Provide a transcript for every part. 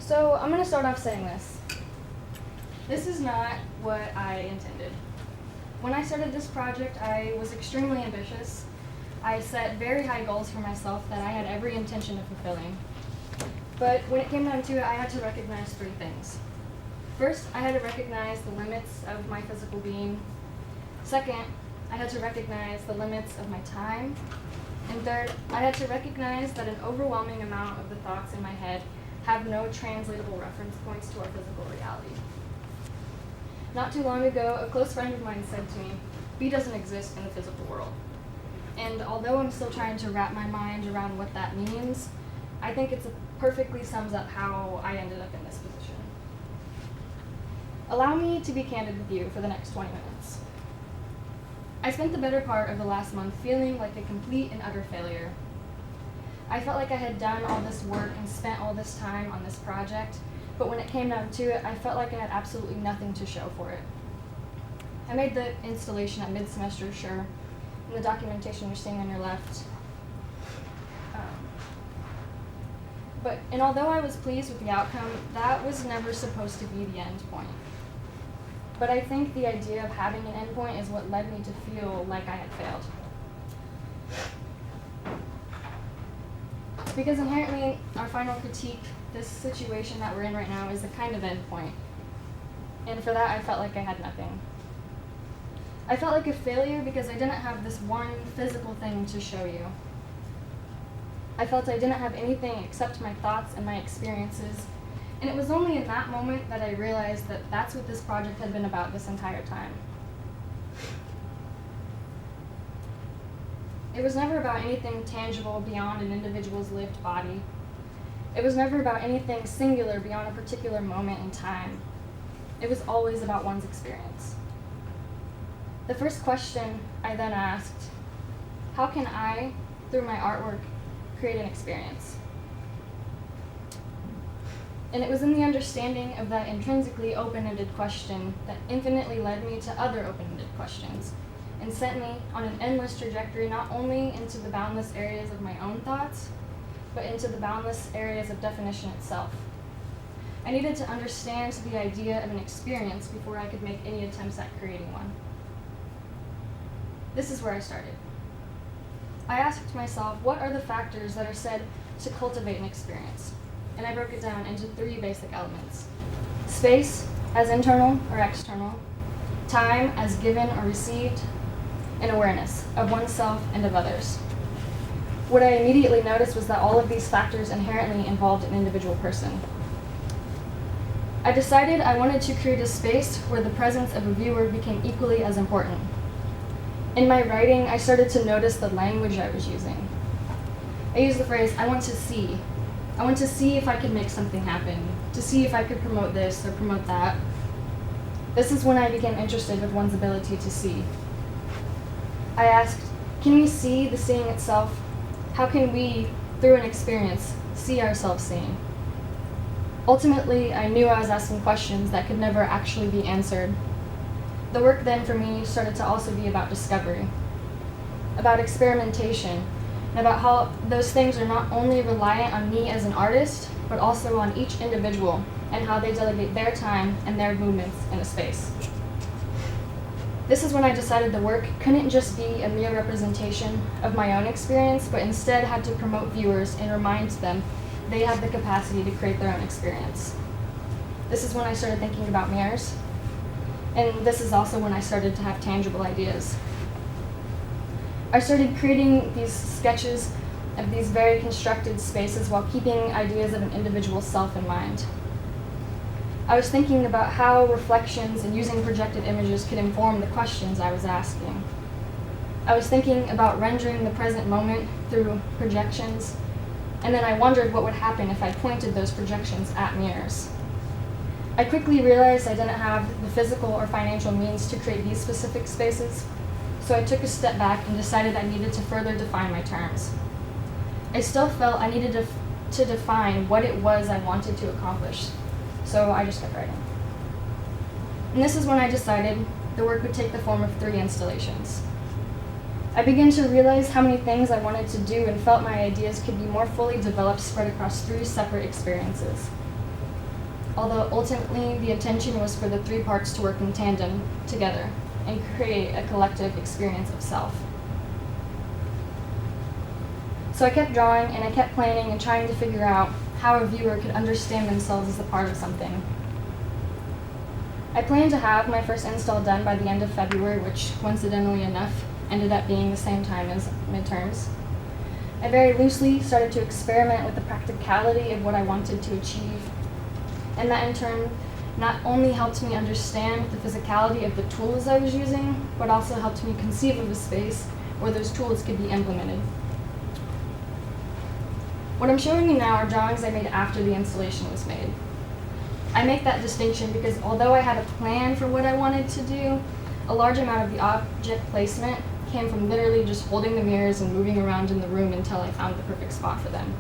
So I'm going to start off saying this. This is not what I intended. When I started this project, I was extremely ambitious. I set very high goals for myself that I had every intention of fulfilling. But when it came down to it, I had to recognize three things. First, I had to recognize the limits of my physical being. Second, I had to recognize the limits of my time. And third, I had to recognize that an overwhelming amount of the thoughts in my head have no translatable reference points to our physical reality. Not too long ago, a close friend of mine said to me, "B doesn't exist in the physical world." And although I'm still trying to wrap my mind around what that means, I think it perfectly sums up how I ended up in this position. Allow me to be candid with you for the next 20 minutes. I spent the better part of the last month feeling like a complete and utter failure. I felt like I had done all this work and spent all this time on this project, but when it came down to it, I felt like I had absolutely nothing to show for it. I made the installation at mid-semester, sure, in the documentation you're seeing on your left. And although I was pleased with the outcome, that was never supposed to be the end point. But I think the idea of having an end point is what led me to feel like I had failed. Because inherently, our final critique, this situation that we're in right now, is a kind of end point. And for that, I felt like I had nothing. I felt like a failure because I didn't have this one physical thing to show you. I felt I didn't have anything except my thoughts and my experiences, and it was only in that moment that I realized that that's what this project had been about this entire time. It was never about anything tangible beyond an individual's lived body. It was never about anything singular beyond a particular moment in time. It was always about one's experience. The first question I then asked, how can I, through my artwork, create an experience? And it was in the understanding of that intrinsically open-ended question that infinitely led me to other open-ended questions and sent me on an endless trajectory not only into the boundless areas of my own thoughts, but into the boundless areas of definition itself. I needed to understand the idea of an experience before I could make any attempts at creating one. This is where I started. I asked myself, what are the factors that are said to cultivate an experience? And I broke it down into three basic elements. Space as internal or external, time as given or received, and awareness of oneself and of others. What I immediately noticed was that all of these factors inherently involved an individual person. I decided I wanted to create a space where the presence of a viewer became equally as important. In my writing, I started to notice the language I was using. I used the phrase, I want to see. I want to see if I could make something happen, to see if I could promote this or promote that. This is when I became interested with one's ability to see. I asked, can we see the seeing itself? How can we, through an experience, see ourselves seeing? Ultimately, I knew I was asking questions that could never actually be answered. The work then for me started to also be about discovery, about experimentation, and about how those things are not only reliant on me as an artist, but also on each individual and how they delegate their time and their movements in a space. This is when I decided the work couldn't just be a mere representation of my own experience, but instead had to promote viewers and remind them they have the capacity to create their own experience. This is when I started thinking about mirrors. And this is also when I started to have tangible ideas. I started creating these sketches of these very constructed spaces while keeping ideas of an individual self in mind. I was thinking about how reflections and using projected images could inform the questions I was asking. I was thinking about rendering the present moment through projections, and then I wondered what would happen if I pointed those projections at mirrors. I quickly realized I didn't have the physical or financial means to create these specific spaces, so I took a step back and decided I needed to further define my terms. I still felt I needed to define what it was I wanted to accomplish, so I just kept writing. And this is when I decided the work would take the form of 3 installations. I began to realize how many things I wanted to do and felt my ideas could be more fully developed spread across 3 separate experiences. although ultimately the intention was for the three parts to work in tandem together and create a collective experience of self. So I kept drawing and I kept planning and trying to figure out how a viewer could understand themselves as a part of something. I planned to have my first install done by the end of February, which coincidentally enough ended up being the same time as midterms. I very loosely started to experiment with the practicality of what I wanted to achieve, and that in turn not only helped me understand the physicality of the tools I was using, but also helped me conceive of a space where those tools could be implemented. What I'm showing you now are drawings I made after the installation was made. I make that distinction because although I had a plan for what I wanted to do, a large amount of the object placement came from literally just holding the mirrors and moving around in the room until I found the perfect spot for them.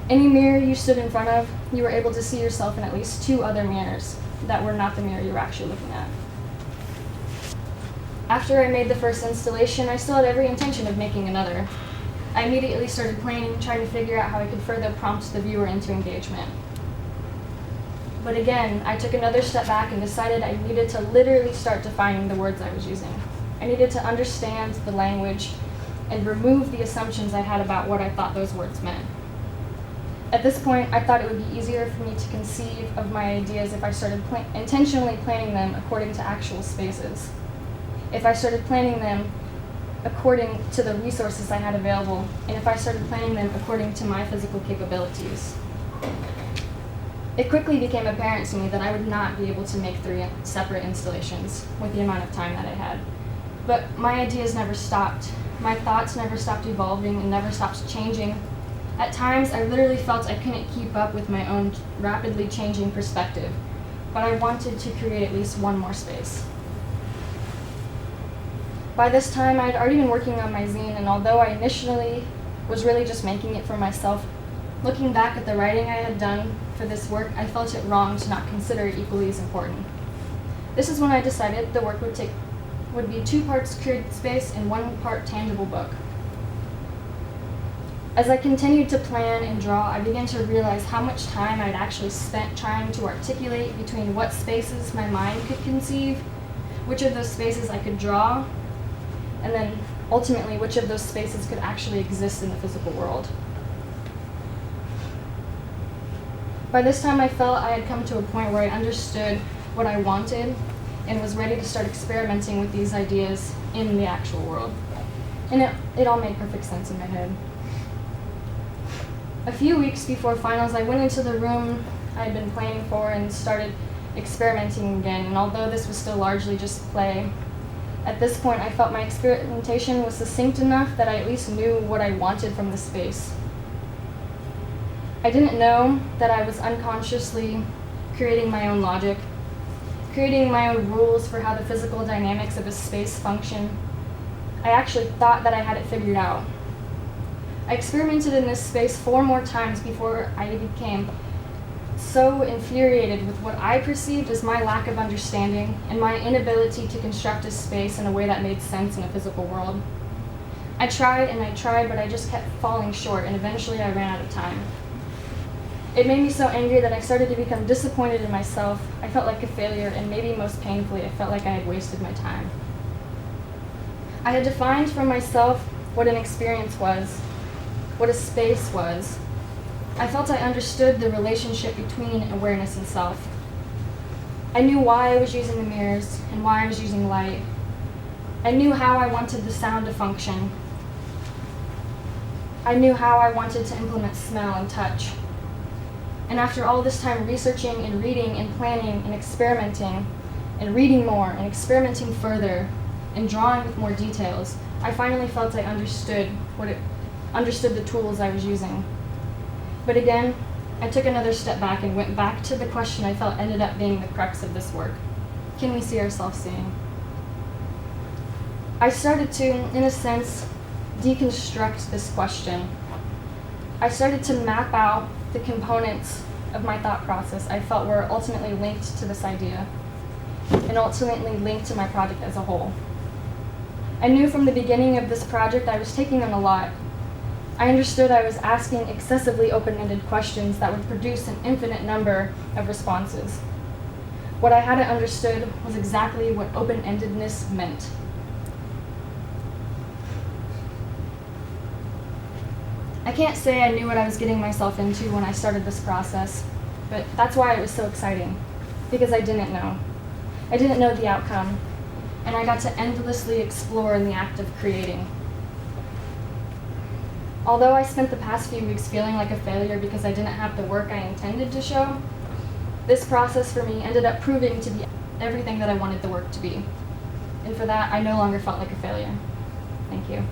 Any mirror you stood in front of, you were able to see yourself in at least two other mirrors that were not the mirror you were actually looking at. After I made the first installation, I still had every intention of making another. I immediately started planning, trying to figure out how I could further prompt the viewer into engagement. But again, I took another step back and decided I needed to literally start defining the words I was using. I needed to understand the language and remove the assumptions I had about what I thought those words meant. At this point, I thought it would be easier for me to conceive of my ideas if I started intentionally planning them according to actual spaces. If I started planning them according to the resources I had available, and if I started planning them according to my physical capabilities. It quickly became apparent to me that I would not be able to make 3 separate installations with the amount of time that I had. But my ideas never stopped. My thoughts never stopped evolving and never stopped changing. At times, I literally felt I couldn't keep up with my own rapidly changing perspective, but I wanted to create at least one more space. By this time, I had already been working on my zine, and although I initially was really just making it for myself, looking back at the writing I had done for this work, I felt it wrong to not consider it equally as important. This is when I decided the work would be 2 parts created space and 1 part tangible book. As I continued to plan and draw, I began to realize how much time I'd actually spent trying to articulate between what spaces my mind could conceive, which of those spaces I could draw, and then ultimately which of those spaces could actually exist in the physical world. By this time, I felt I had come to a point where I understood what I wanted and was ready to start experimenting with these ideas in the actual world. And it all made perfect sense in my head. A few weeks before finals, I went into the room I had been planning for and started experimenting again. And although this was still largely just play, at this point I felt my experimentation was succinct enough that I at least knew what I wanted from the space. I didn't know that I was unconsciously creating my own logic, creating my own rules for how the physical dynamics of a space function. I actually thought that I had it figured out. I experimented in this space 4 more times before I became so infuriated with what I perceived as my lack of understanding and my inability to construct a space in a way that made sense in a physical world. I tried and I tried, but I just kept falling short, and eventually I ran out of time. It made me so angry that I started to become disappointed in myself. I felt like a failure, and maybe most painfully, I felt like I had wasted my time. I had defined for myself what an experience was, what a space was. I felt I understood the relationship between awareness and self. I knew why I was using the mirrors and why I was using light. I knew how I wanted the sound to function. I knew how I wanted to implement smell and touch. And after all this time researching and reading and planning and experimenting and reading more and experimenting further and drawing with more details, I finally felt I understood the tools I was using. But again, I took another step back and went back to the question I felt ended up being the crux of this work. Can we see ourselves seeing? I started to, in a sense, deconstruct this question. I started to map out the components of my thought process I felt were ultimately linked to this idea, and ultimately linked to my project as a whole. I knew from the beginning of this project I was taking on a lot. I understood I was asking excessively open-ended questions that would produce an infinite number of responses. What I hadn't understood was exactly what open-endedness meant. I can't say I knew what I was getting myself into when I started this process, but that's why it was so exciting, because I didn't know. I didn't know the outcome, and I got to endlessly explore in the act of creating. Although I spent the past few weeks feeling like a failure because I didn't have the work I intended to show, this process for me ended up proving to be everything that I wanted the work to be. And for that, I no longer felt like a failure. Thank you.